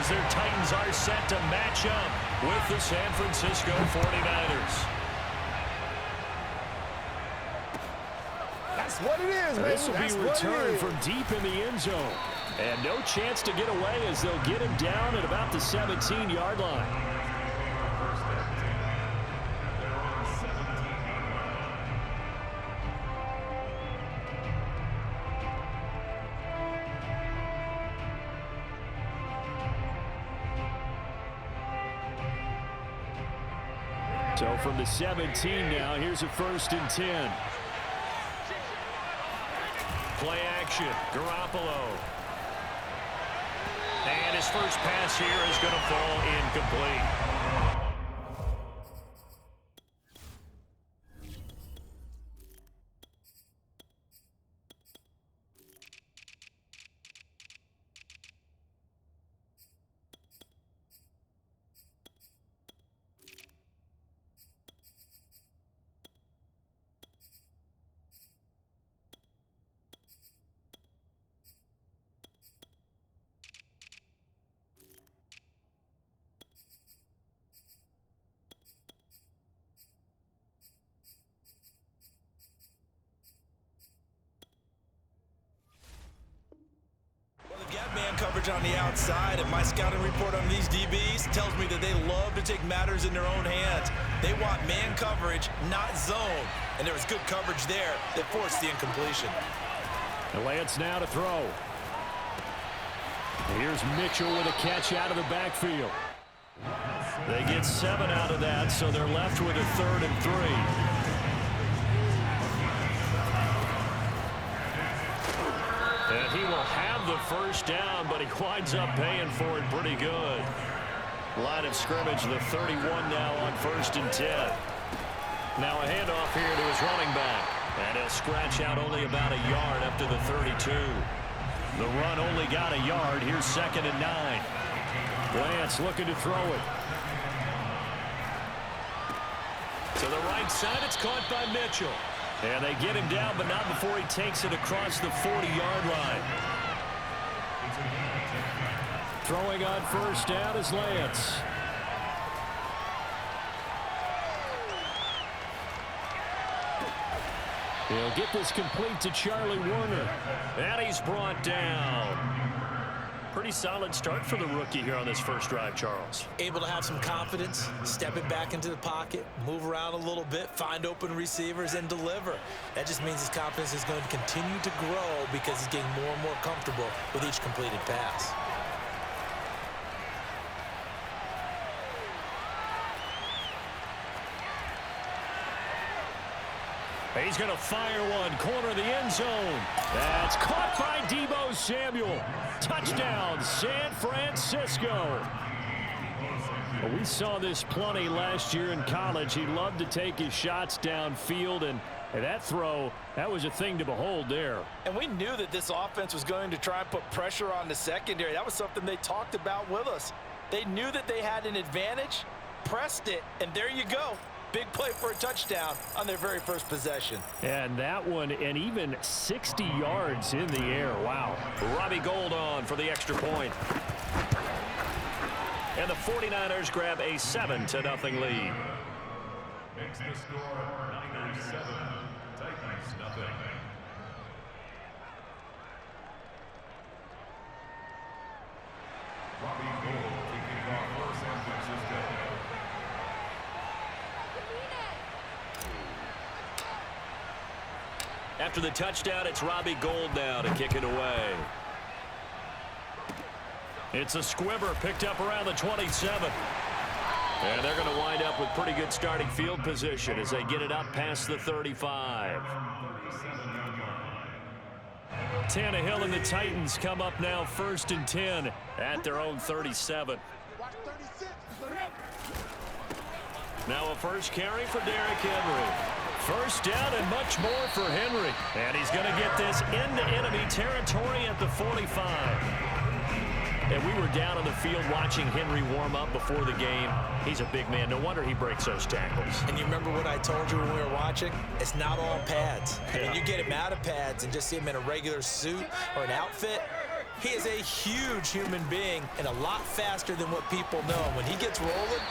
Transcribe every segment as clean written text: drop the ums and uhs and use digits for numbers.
as their Titans are set to match up with the San Francisco 49ers. That's what it is, man. This will be returned from deep in the end zone. And no chance to get away as they'll get him down at about the 17-yard line. So from the 17 now, here's a 1st and 10. Play action, Garoppolo. And his first pass here is going to fall incomplete. Man coverage on the outside, and my scouting report on these DBs tells me that they love to take matters in their own hands. They want man coverage, not zone, and there was good coverage there that forced the incompletion. The Lance now to throw. Here's Mitchell with a catch out of the backfield. They get 7 out of that, so they're left with a 3rd and 3. And he will have the first down, but he winds up paying for it pretty good. Line of scrimmage, the 31 now on 1st and 10. Now a handoff here to his running back. And he'll scratch out only about a yard up to the 32. The run only got a yard. Here's 2nd and 9. Lance looking to throw it. To the right side, it's caught by Mitchell. And they get him down, but not before he takes it across the 40-yard line. Throwing on 1st down is Lance. He'll get this complete to Charlie Warner. And he's brought down. Pretty solid start for the rookie here on this first drive, Charles. Able to have some confidence, stepping back into the pocket, move around a little bit, find open receivers, and deliver. That just means his confidence is going to continue to grow because he's getting more and more comfortable with each completed pass. He's going to fire one, corner of the end zone. That's caught by Deebo Samuel. Touchdown, San Francisco. Well, we saw this plenty last year in college. He loved to take his shots downfield, and that throw, that was a thing to behold there. And we knew that this offense was going to try and put pressure on the secondary. That was something they talked about with us. They knew that they had an advantage, pressed it, and there you go. Big play for a touchdown on their very first possession. And that one, and even 60 yards in the air. Wow. Robbie Gould on for the extra point. And the 49ers grab a 7-0 lead. Makes the score Niners 7, Titans nothing. Robbie Gould kicking off for San Francisco. After the touchdown, it's Robbie Gould now to kick it away. It's a squibber picked up around the 27. And they're going to wind up with pretty good starting field position as they get it up past the 35. Tannehill and the Titans come up now 1st and 10 at their own 37. Now a first carry for Derrick Henry. First down and much more for Henry. And he's going to get this into enemy territory at the 45. And we were down on the field watching Henry warm up before the game. He's a big man. No wonder he breaks those tackles. And you remember what I told you when we were watching? It's not all pads. Yeah. When you get him out of pads and just see him in a regular suit or an outfit, He is a huge human being and a lot faster than what people know. When he gets rolling,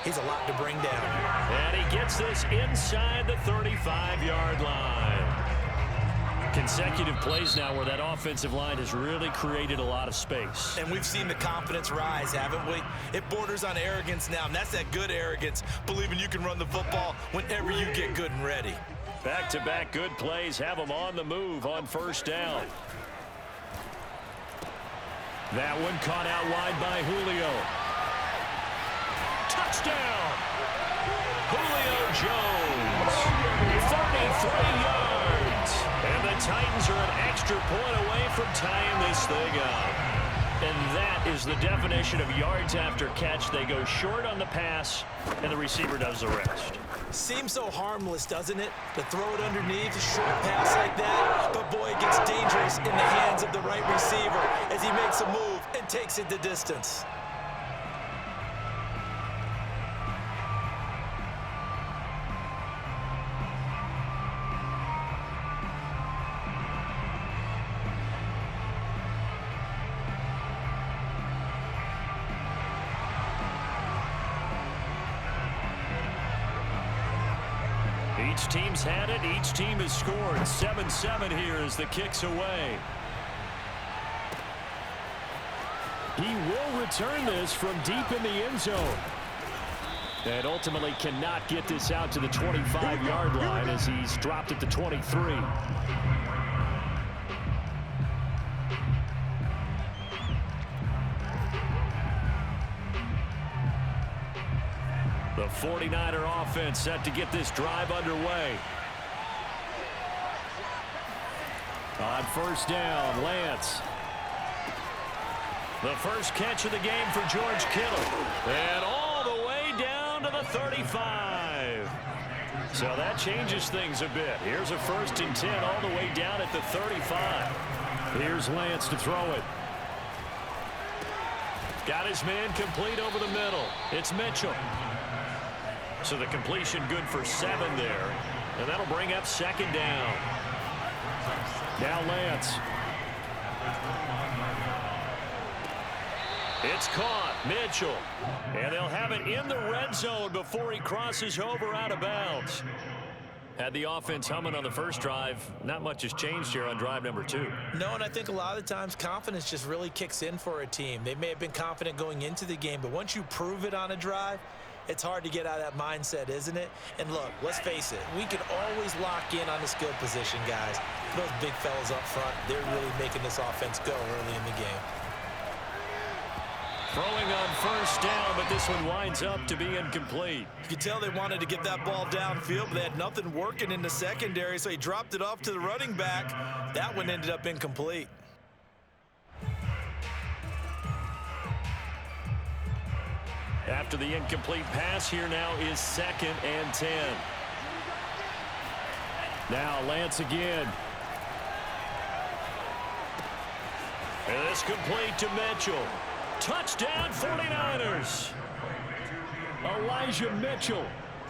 he's a lot to bring down. And he gets this inside the 35-yard line. Consecutive plays now where that offensive line has really created a lot of space. And we've seen the confidence rise, haven't we? It borders on arrogance now, and that's that good arrogance, believing you can run the football whenever you get good and ready. Back-to-back good plays have them on the move on first down. That one caught out wide by Julio. Touchdown! Julio Jones, 33 yards. And the Titans are an extra point away from tying this thing up. And that is the definition of yards after catch. They go short on the pass, and the receiver does the rest. Seems so harmless, doesn't it? To throw it underneath, a short pass like that. But, boy, it gets dangerous in the hands of the right receiver as he makes a move and takes it the distance. Each team's had it. Each team has scored. 7-7 here as the kick's away. He will return this from deep in the end zone. And ultimately cannot get this out to the 25-yard line as he's dropped at the 23. The 49er offense set to get this drive underway. On first down, Lance. The first catch of the game for George Kittle. And all the way down to the 35. So that changes things a bit. Here's a 1st and 10 all the way down at the 35. Here's Lance to throw it. Got his man complete over the middle. It's Mitchell. So the completion good for 7 there. And that'll bring up 2nd down. Now Lance. It's caught. Mitchell. And they'll have it in the red zone before he crosses over out of bounds. Had the offense humming on the first drive. Not much has changed here on drive number 2. No, and I think a lot of times confidence just really kicks in for a team. They may have been confident going into the game, but once you prove it on a drive, it's hard to get out of that mindset, isn't it? And look, let's face it, we can always lock in on the skill position, guys. Those big fellas up front, they're really making this offense go early in the game. Throwing on first down, but this one winds up to be incomplete. You could tell they wanted to get that ball downfield, but they had nothing working in the secondary, so he dropped it off to the running back. That one ended up incomplete. After the incomplete pass, here now is 2nd and 10. Now Lance again. And it's complete to Mitchell. Touchdown 49ers. Elijah Mitchell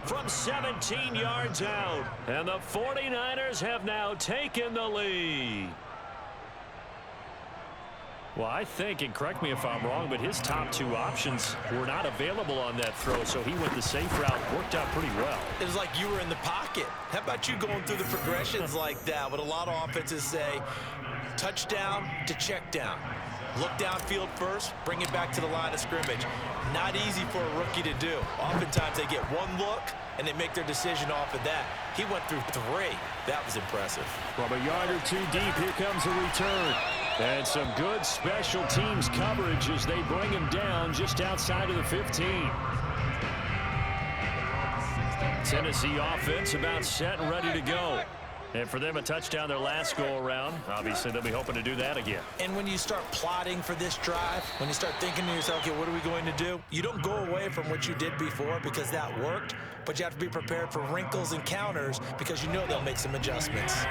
from 17 yards out. And the 49ers have now taken the lead. Well, I think, and correct me if I'm wrong, but his top 2 options were not available on that throw, so he went the safe route. Worked out pretty well. It was like you were in the pocket. How about you going through the progressions like that? What a lot of offenses say, touchdown to check down. Look downfield first, bring it back to the line of scrimmage. Not easy for a rookie to do. Oftentimes they get one look, and they make their decision off of that. He went through 3. That was impressive. From a yard or 2 deep, here comes a return. And some good special teams coverage as they bring him down just outside of the 15. Tennessee offense about set and ready to go. And for them, a touchdown their last go-around. Obviously, they'll be hoping to do that again. And when you start plotting for this drive, when you start thinking to yourself, okay, what are we going to do? You don't go away from what you did before because that worked, but you have to be prepared for wrinkles and counters because you know they'll make some adjustments.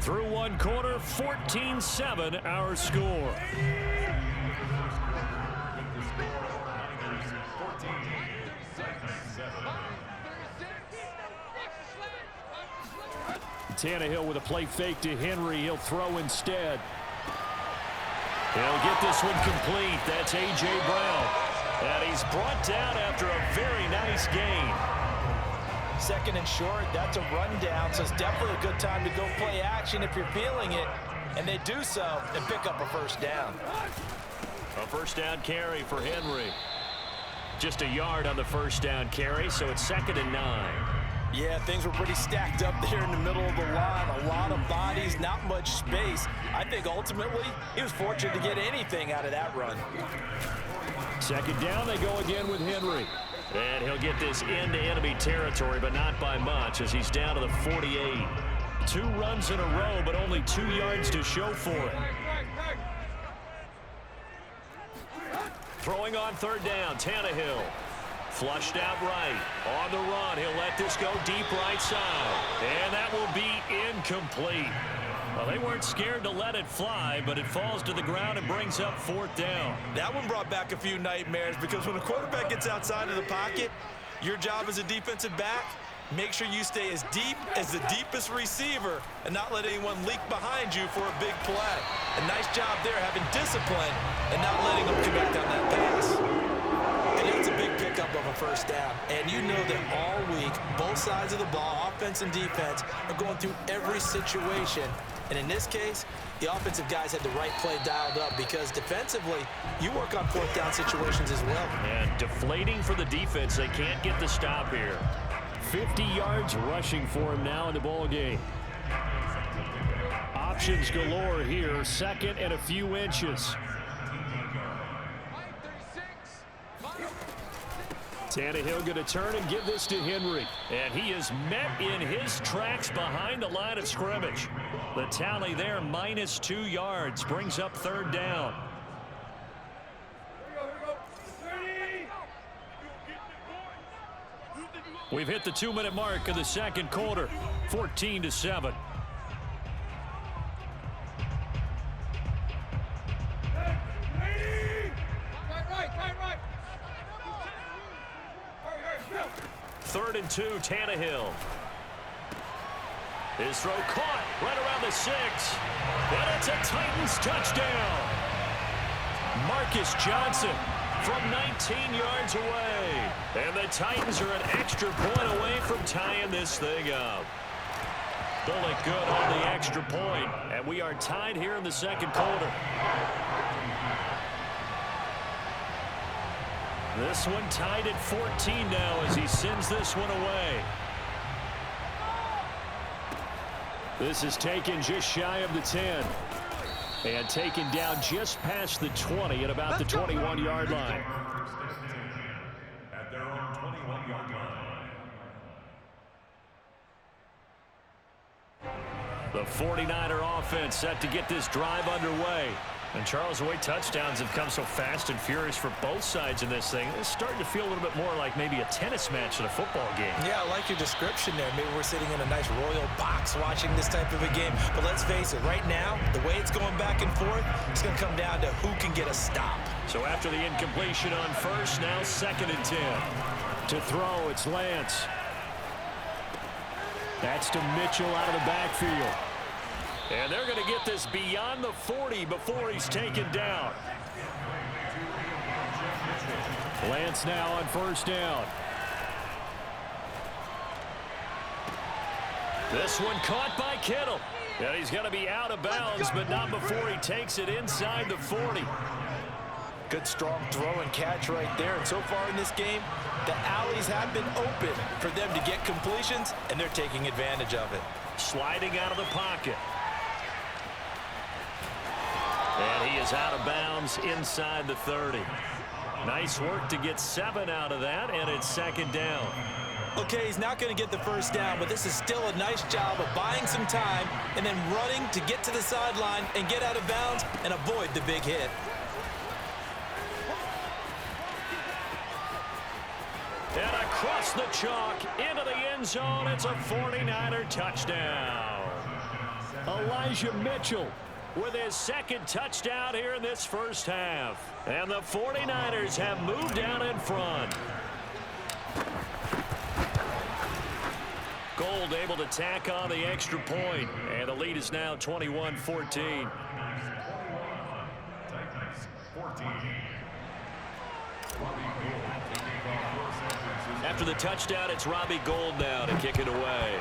Through one quarter, 14-7 our score. Tannehill with a play fake to Henry. He'll throw instead. He'll get this one complete. That's A.J. Brown. And he's brought down after a very nice gain. Second and short, that's a rundown, so it's definitely a good time to go play action if you're feeling it. And they do so and pick up a first down. A first down carry for Henry. Just a yard on the first down carry, so it's 2nd and 9. Yeah, things were pretty stacked up there in the middle of the line. A lot of bodies, not much space. I think ultimately he was fortunate to get anything out of that run. 2nd down, they go again with Henry. And he'll get this into enemy territory, but not by much as he's down to the 48. 2 runs in a row, but only 2 yards to show for it. Throwing on 3rd down, Tannehill. Flushed out right. On the run, he'll let this go deep right side. And that will be incomplete. Well, they weren't scared to let it fly, but it falls to the ground and brings up 4th down. That one brought back a few nightmares because when a quarterback gets outside of the pocket, your job as a defensive back, make sure you stay as deep as the deepest receiver and not let anyone leak behind you for a big play. A nice job there having discipline and not letting them connect on that pass. And that's a big pickup of a first down. And you know that all week, both sides of the ball, offense and defense, are going through every situation. And in this case, the offensive guys had the right play dialed up because defensively, you work on 4th down situations as well. And deflating for the defense. They can't get the stop here. 50 yards rushing for him now in the ball game. Options galore here. 2nd and a few inches. Tannehill going to turn and give this to Henry. And he is met in his tracks behind the line of scrimmage. The tally there, -2 yards, brings up 3rd down. We've hit the 2-minute mark of the 2nd quarter, 14-7. Third and 2, Tannehill. His throw caught right around the 6. And it's a Titans touchdown. Marcus Johnson from 19 yards away. And the Titans are an extra point away from tying this thing up. Bullet good on the extra point. And we are tied here in the 2nd quarter. This one tied at 14 now as he sends this one away. This is taken just shy of the 10. And taken down just past the 20 at about the 21-yard line. At their own 21-yard line. The 49er offense set to get this drive underway. And Charles, the way touchdowns have come so fast and furious for both sides in this thing, it's starting to feel a little bit more like maybe a tennis match in a football game. Yeah, I like your description there. Maybe we're sitting in a nice royal box watching this type of a game. But let's face it, right now, the way it's going back and forth, it's going to come down to who can get a stop. So after the incompletion on first, now 2nd and 10. To throw, it's Lance. That's to Mitchell out of the backfield. And they're going to get this beyond the 40 before he's taken down. Lance now on 1st down. This one caught by Kittle. And he's going to be out of bounds, but not before he takes it inside the 40. Good, strong throw and catch right there. And so far in this game, the alleys have been open for them to get completions, and they're taking advantage of it. Sliding out of the pocket. And he is out of bounds inside the 30. Nice work to get 7 out of that, and it's 2nd down. Okay, he's not going to get the first down, but this is still a nice job of buying some time and then running to get to the sideline and get out of bounds and avoid the big hit. And across the chalk into the end zone, it's a 49er touchdown. Elijah Mitchell with his 2nd touchdown here in this first half. And the 49ers have moved down in front. Gold able to tack on the extra point, and the lead is now 21-14. After the touchdown, it's Robbie Gould now to kick it away.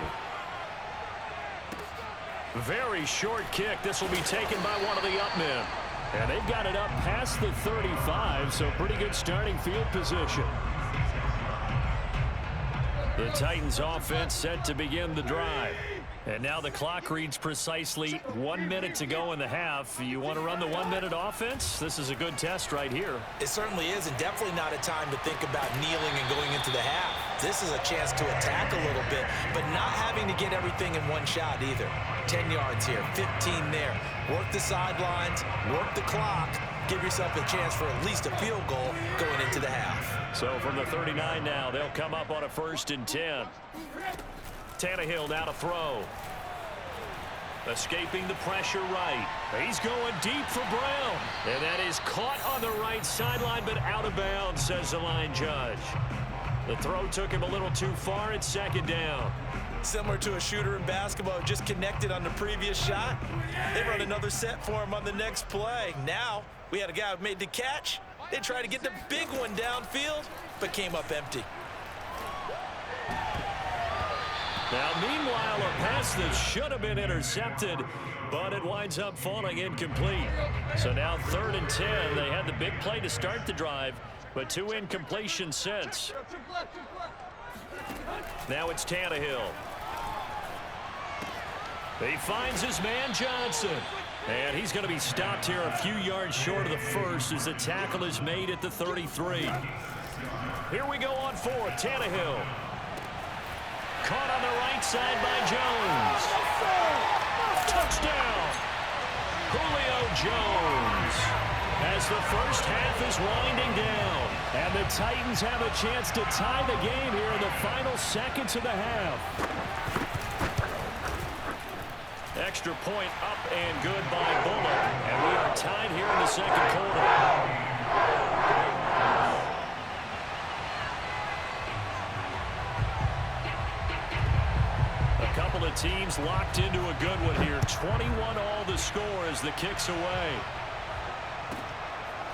Very short kick. This will be taken by one of the up men. And they've got it up past the 35, so pretty good starting field position. The Titans offense set to begin the drive. And now the clock reads precisely 1 minute to go in the half. You want to run the 1 minute offense? This is a good test right here. It certainly is, and definitely not a time to think about kneeling and going into the half. This is a chance to attack a little bit, but not having to get everything in one shot either. 10 yards here, 15 there. Work the sidelines, work the clock. Give yourself a chance for at least a field goal going into the half. So from the 39 now, they'll come up on a 1st and 10. Tannehill now to throw. Escaping the pressure right. He's going deep for Brown. And that is caught on the right sideline, but out of bounds, says the line judge. The throw took him a little too far. It's 2nd down. Similar to a shooter in basketball, just connected on the previous shot. They run another set for him on the next play. Now, we had a guy who made the catch. They tried to get the big one downfield, but came up empty. Now, meanwhile, a pass that should have been intercepted, but it winds up falling incomplete. So now 3rd and 10. They had the big play to start the drive, but 2 incompletions since. Now it's Tannehill. He finds his man Johnson. And he's going to be stopped here a few yards short of the first as the tackle is made at the 33. Here we go on 4th. Tannehill. Caught on the right side by Jones. Touchdown. Julio Jones. As the first half is winding down. And the Titans have a chance to tie the game here in the final seconds of the half. Extra point up and good by Bullock. And we are tied here in the 2nd quarter. A couple of teams locked into a good one here. 21 all the score as the kick's away.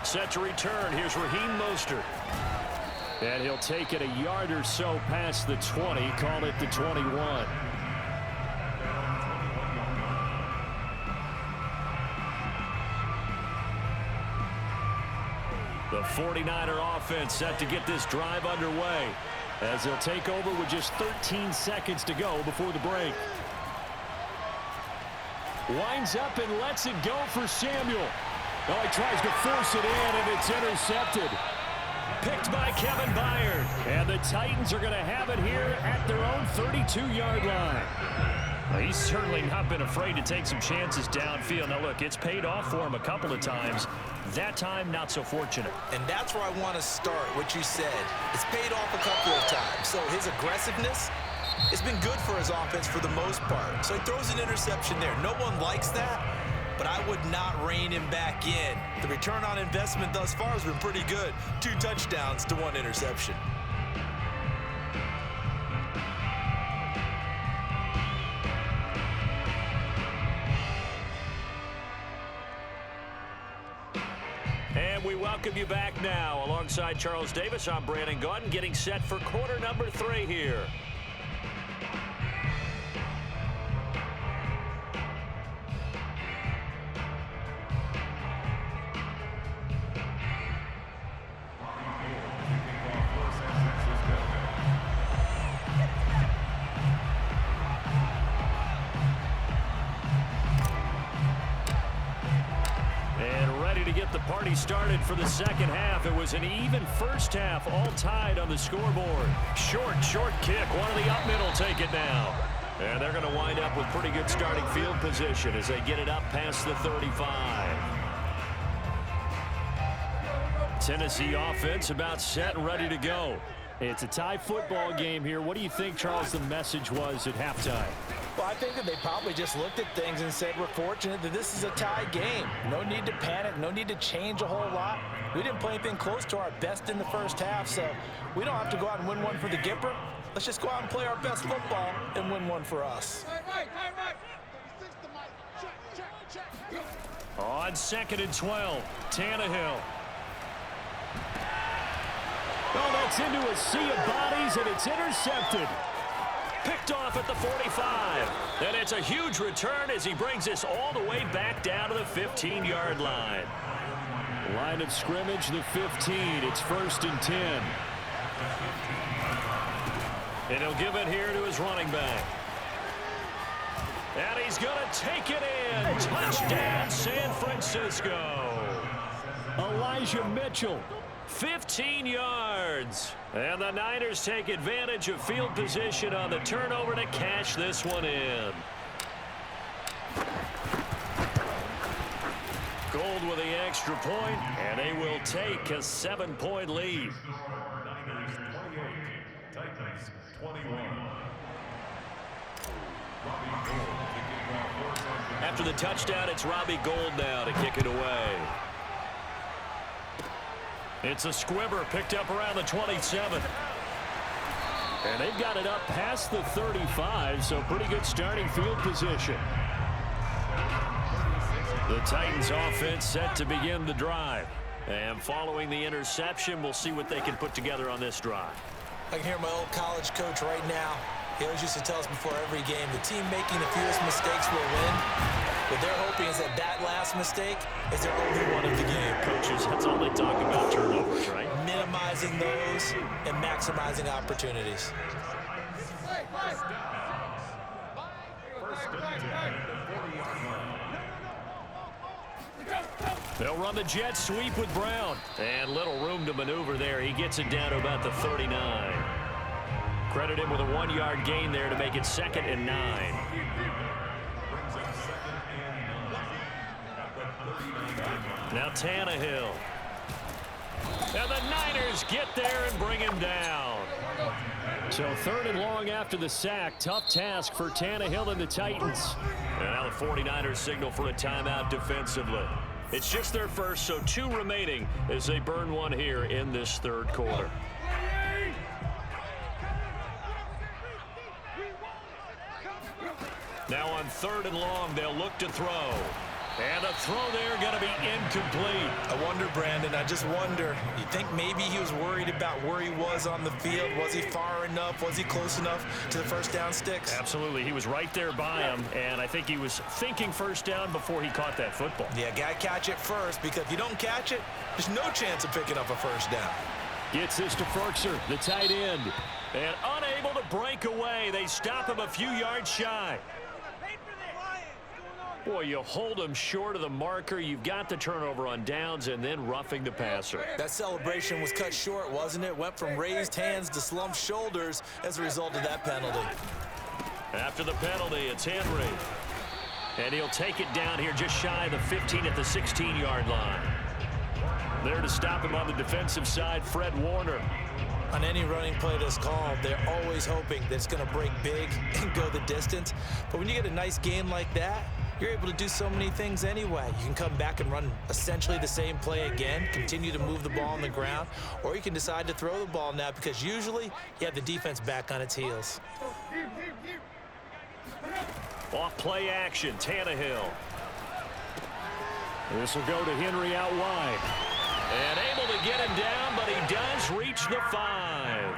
Set to return. Here's Raheem Mostert. And he'll take it a yard or so past the 20. Call it the 21. The 49er offense set to get this drive underway as they'll take over with just 13 seconds to go before the break. Winds up and lets it go for Samuel. Oh, he tries to force it in, and it's intercepted. Picked by Kevin Byard. And the Titans are going to have it here at their own 32-yard line. Well, he's certainly not been afraid to take some chances downfield. Now, look, it's paid off for him a couple of times. That time, not so fortunate. And that's where I want to start, what you said. It's paid off a couple of times. So his aggressiveness, it's been good for his offense for the most part. So he throws an interception there. No one likes that, but I would not rein him back in. The return on investment thus far has been pretty good. 2 touchdowns to 1 interception. And we welcome you back now. Alongside Charles Davis, I'm Brandon Gaudin, getting set for quarter number 3 here. Party started for the 2nd half. It was an even first half, all tied on the scoreboard. Short kick. One of the up middle take it now. And they're going to wind up with pretty good starting field position as they get it up past the 35. Tennessee offense about set and ready to go. It's a tie football game here. What do you think, Charles, the message was at halftime? Well, I think that they probably just looked at things and said, we're fortunate that this is a tie game. No need to panic, no need to change a whole lot. We didn't play anything close to our best in the first half, so we don't have to go out and win one for the Gipper. Let's just go out and play our best football and win one for us. On 2nd and 12, Tannehill. Oh, that's into a sea of bodies, and it's intercepted. Picked off at the 45. And it's a huge return as he brings us all the way back down to the 15-yard line. Line of scrimmage, the 15. It's 1st and 10. And he'll give it here to his running back. And he's going to take it in. Touchdown, San Francisco. Elijah Mitchell. 15 yards. And the Niners take advantage of field position on the turnover to cash this one in. Gold with the extra point, and they will take a 7-point lead. Niners 28, Titans 21. After the touchdown, it's Robbie Gould now to kick it away. It's a squibber picked up around the 27. And they've got it up past the 35, so pretty good starting field position. The Titans offense set to begin the drive. And following the interception, we'll see what they can put together on this drive. I can hear my old college coach right now. He always used to tell us before every game, the team making the fewest mistakes will win. What they're hoping is that that last mistake is their only one of the game. Coaches, that's all they talk about, turnovers, right? Minimizing those and maximizing opportunities. They'll run the jet sweep with Brown. And little room to maneuver there. He gets it down to about the 39. Credit him with a 1-yard gain there to make it 2nd and 9. Now Tannehill. And the Niners get there and bring him down. So 3rd and long after the sack. Tough task for Tannehill and the Titans. And now the 49ers signal for a timeout defensively. It's just their first, so 2 remaining as they burn one here in this 3rd quarter. Now on 3rd and long, they'll look to throw. And a throw there going to be incomplete. I wonder, Brandon, I just wonder. You think maybe he was worried about where he was on the field? Was he far enough? Was he close enough to the first down sticks? Absolutely. He was right there by him, and I think he was thinking first down before he caught that football. Yeah, got to catch it first, because if you don't catch it, there's no chance of picking up a first down. Gets this to Ferkser, the tight end. And unable to break away, they stop him a few yards shy. Boy, you hold him short of the marker. You've got the turnover on downs and then roughing the passer. That celebration was cut short, wasn't it? Went from raised hands to slumped shoulders as a result of that penalty. After the penalty, it's Henry. And he'll take it down here just shy of the 15 at the 16-yard line. There to stop him on the defensive side, Fred Warner. On any running play that's called, they're always hoping that it's going to break big and go the distance. But when you get a nice gain like that, you're able to do so many things anyway. You can come back and run essentially the same play again, continue to move the ball on the ground, or you can decide to throw the ball now because usually you have the defense back on its heels. Off play action, Tannehill. This will go to Henry out wide. And able to get him down, but he does reach the 5.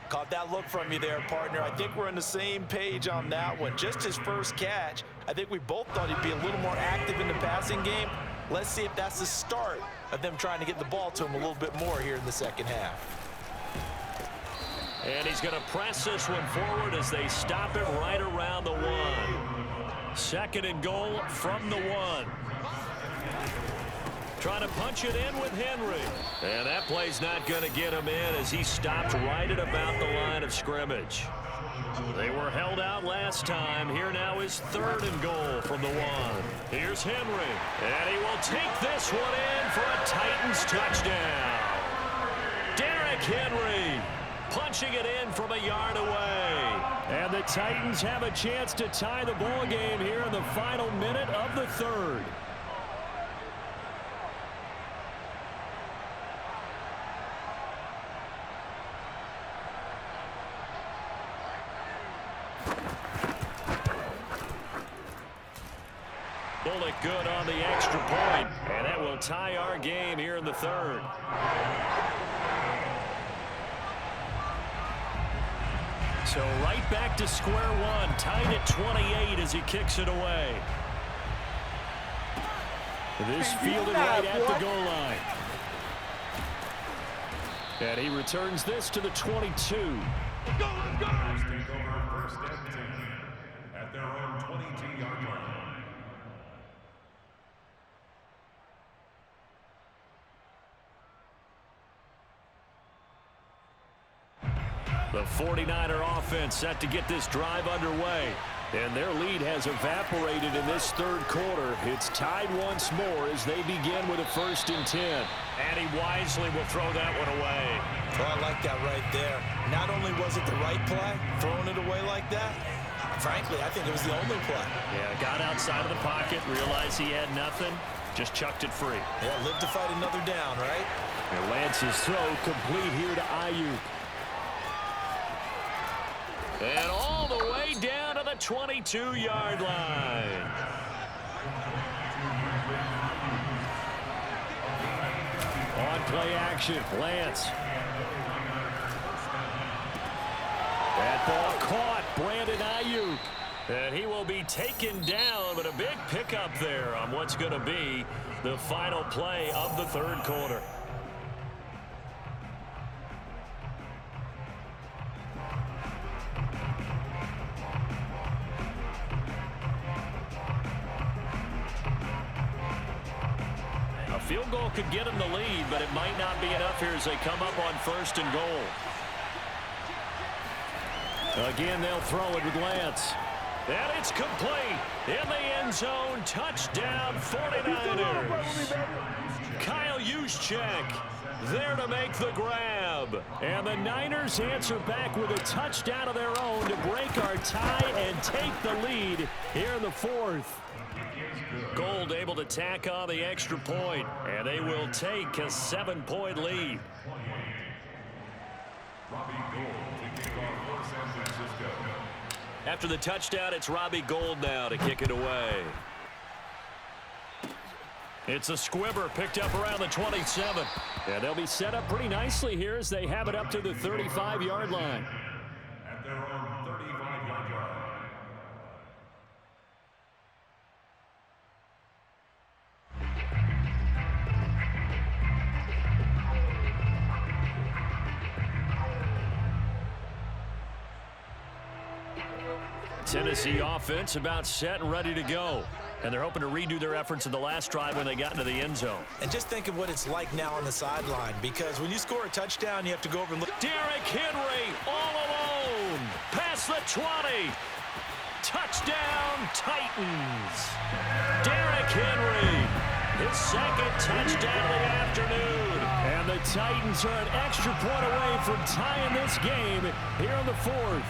Caught that look from you there, partner. I think we're on the same page on that one. Just his first catch. I think we both thought he'd be a little more active in the passing game. Let's see if that's the start of them trying to get the ball to him a little bit more here in the second half. And he's going to press this one forward as they stop it right around the 1. 2nd and goal from the 1. Trying to punch it in with Henry. And that play's not going to get him in as he stopped right at about the line of scrimmage. They were held out last time. Here now is 3rd and goal from the 1. Here's Henry. And he will take this one in for a Titans touchdown. Derrick Henry punching it in from a yard away. And the Titans have a chance to tie the ball game here in the final minute of the 3rd. call it good on the extra point, and that will tie our game here in the third. So right back to square one, tied at 28 as he kicks it away. This fielded right at the goal line. And he returns this to the 22. Let's go, let's go! Take over first and 10 at their own 22-yard line. The 49er offense set to get this drive underway. And their lead has evaporated in this third quarter. It's tied once more as they begin with a 1st and 10. And he wisely will throw that one away. Well, I like that right there. Not only was it the right play, throwing it away like that, frankly, I think it was the only play. Yeah, got outside of the pocket, realized he had nothing, just chucked it free. Yeah, live to fight another down, right? And Lance's throw complete here to Ayuk. And all the way down to the 22-yard line. On play action, Lance. That ball caught, Brandon Ayuk. And he will be taken down, but a big pickup there on what's going to be the final play of the third quarter. Field goal could get him the lead, but it might not be enough here as they come up on 1st and goal. Again, they'll throw it with Lance. And it's complete. In the end zone, touchdown 49ers. Kyle Juszczyk there to make the grab. And the Niners answer back with a touchdown of their own to break our tie and take the lead here in the 4th. Gold able to tack on the extra point, and they will take a 7-point lead. After the touchdown, it's Robbie Gould now to kick it away. It's a squibber picked up around the 27. And they'll be set up pretty nicely here as they have it up to the 35-yard line. At their own 35-yard line. Tennessee offense about set and ready to go. And they're hoping to redo their efforts in the last drive when they got into the end zone. And just think of what it's like now on the sideline, because when you score a touchdown, you have to go over and look. Derrick Henry all alone. Past the 20. Touchdown, Titans. Derrick Henry, his 2nd touchdown of the afternoon. And the Titans are an extra point away from tying this game here in the 4th.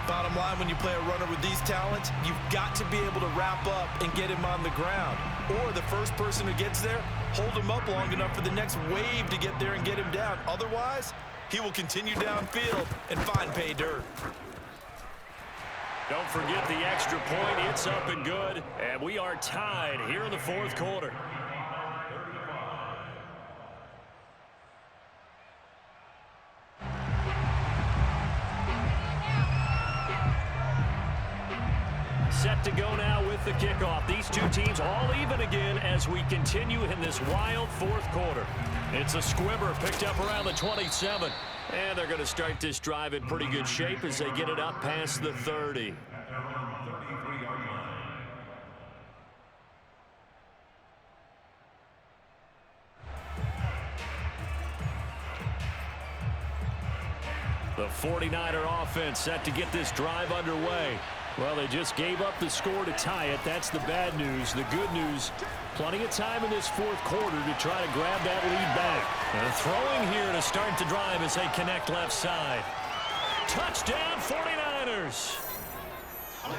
Bottom line, when you play a runner with these talents, you've got to be able to wrap up and get him on the ground. Or the first person who gets there, hold him up long enough for the next wave to get there and get him down. Otherwise, he will continue downfield and find pay dirt. Don't forget the extra point. It's up and good. And we are tied here in the 4th quarter. Set to go now with the kickoff. These two teams all even again as we continue in this wild 4th quarter. It's a squibber picked up around the 27. And they're going to start this drive in pretty good shape as they get it up past the 30. The 49er offense set to get this drive underway. Well, they just gave up the score to tie it. That's the bad news. The good news, plenty of time in this 4th quarter to try to grab that lead back. And throwing here to start the drive as they connect left side. Touchdown 49ers.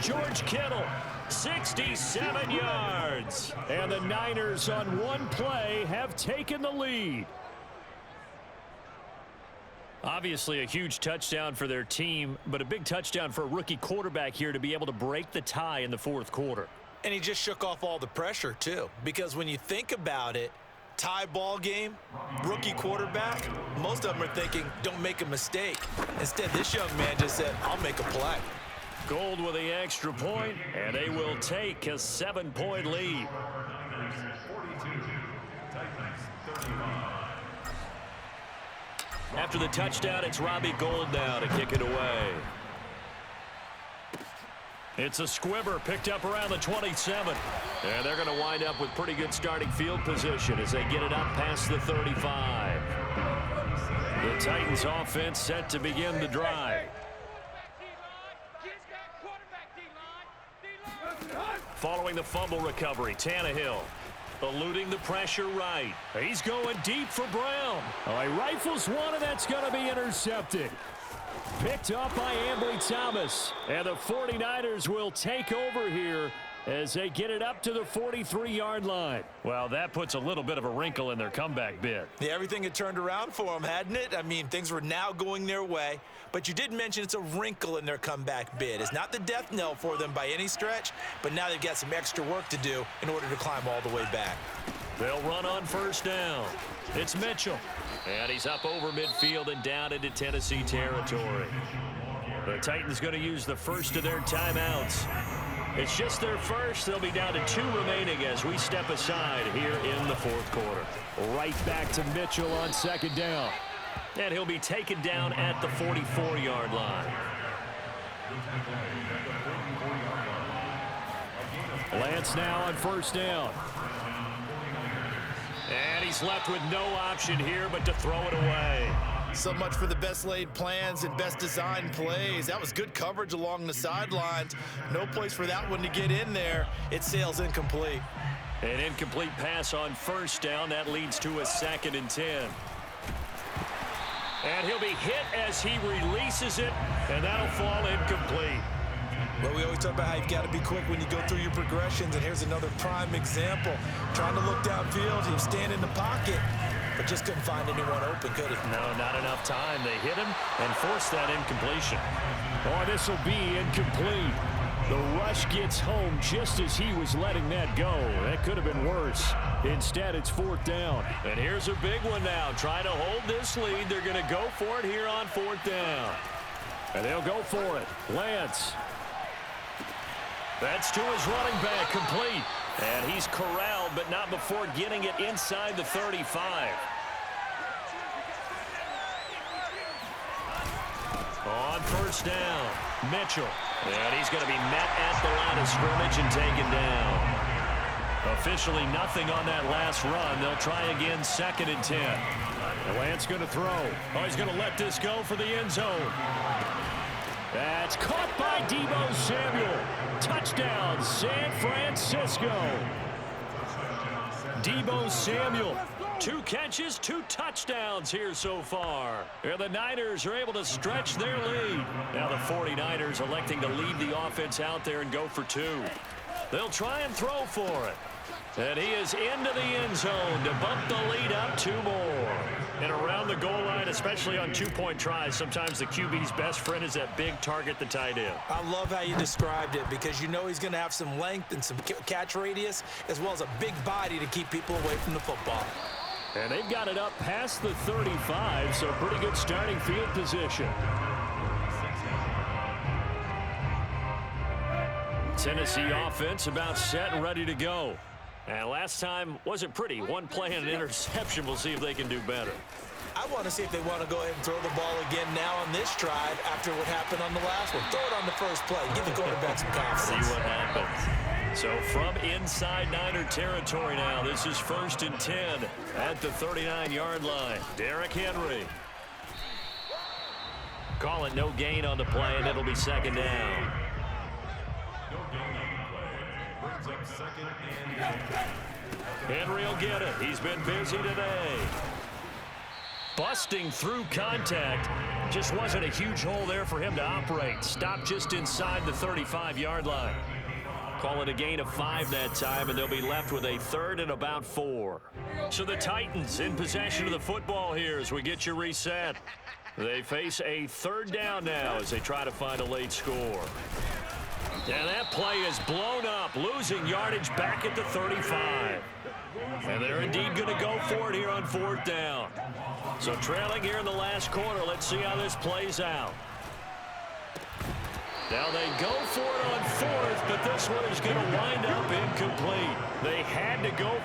George Kittle, 67 yards. And the Niners on one play have taken the lead. Obviously a huge touchdown for their team, but a big touchdown for a rookie quarterback here to be able to break the tie in the 4th quarter. And he just shook off all the pressure, too. Because when you think about it, tie ball game, rookie quarterback, most of them are thinking, don't make a mistake. Instead, this young man just said, I'll make a play. Gold with the extra point, and they will take a 7-point lead. After the touchdown, it's Robbie Gould now to kick it away. It's a squibber picked up around the 27. And they're going to wind up with pretty good starting field position as they get it up past the 35. The Titans offense set to begin the drive. Following the fumble recovery, Tannehill eluding the pressure right. He's going deep for Brown. Oh, he rifles one, and that's going to be intercepted. Picked up by Ambry Thomas. And the 49ers will take over here as they get it up to the 43-yard line. Well, that puts a little bit of a wrinkle in their comeback bid. Yeah, everything had turned around for them, hadn't it? I mean, things were now going their way. But you did mention it's a wrinkle in their comeback bid. It's not the death knell for them by any stretch, but now they've got some extra work to do in order to climb all the way back. They'll run on first down. It's Mitchell. And he's up over midfield and down into Tennessee territory. The Titans going to use the first of their timeouts. It's just their first. They'll be down to 2 remaining as we step aside here in the fourth quarter. Right back to Mitchell on second down. And he'll be taken down at the 44-yard line. Lance now on first down. And he's left with no option here but to throw it away. So much for the best laid plans and best designed plays. That was good coverage along the sidelines. No place for that one to get in there. It sails incomplete. An incomplete pass on first down. That leads to a 2nd and 10. And he'll be hit as he releases it, and that'll fall incomplete. Well, we always talk about how you've got to be quick when you go through your progressions, and here's another prime example. Trying to look downfield, he was standing in the pocket, but just couldn't find anyone open, could he? No, not enough time. They hit him and forced that incompletion. Oh, this will be incomplete. The rush gets home just as he was letting that go. That could have been worse. Instead, it's 4th down. And here's a big one now. Trying to hold this lead. They're going to go for it here on 4th down. And they'll go for it. Lance. That's to his running back, complete. And he's corralled, but not before getting it inside the 35. On first down, Mitchell. And he's going to be met at the line of scrimmage and taken down. Officially nothing on that last run. They'll try again, 2nd and 10. And Lance going to throw. Oh, he's going to let this go for the end zone. That's caught by Deebo Samuel. Touchdown, San Francisco. Deebo Samuel. 2 catches, 2 touchdowns here so far. And the Niners are able to stretch their lead. Now the 49ers electing to lead the offense out there and go for 2. They'll try and throw for it. And he is into the end zone to bump the lead up 2 more. And around the goal line, especially on 2-point tries, sometimes the QB's best friend is that big target, the tight end. I love how you described it because you know he's going to have some length and some catch radius as well as a big body to keep people away from the football. And they've got it up past the 35, so pretty good starting field position. Tennessee offense about set and ready to go. And last time wasn't pretty. 1 play and an interception. We'll see if they can do better. I want to see if they want to go ahead and throw the ball again now on this drive after what happened on the last one. Throw it on the first play. Give the quarterback some confidence. See what happens. So from inside Niner territory now, this is 1st and 10 at the 39-yard line. Derrick Henry. Call it no gain on the play, and it'll be 2nd down. Henry will get it. He's been busy today. Busting through contact. Just wasn't a huge hole there for him to operate. Stopped just inside the 35-yard line. Call it a gain of 5 that time, and they'll be left with a 3rd and about 4. So the Titans in possession of the football here as we get you reset. They face a 3rd down now as they try to find a late score. And that play is blown up, losing yardage back at the 35. And they're indeed going to go for it here on 4th down. So trailing here in the last quarter. Let's see how this plays out. Now they go for it on 4th, but this one is going to wind up incomplete. They had to go.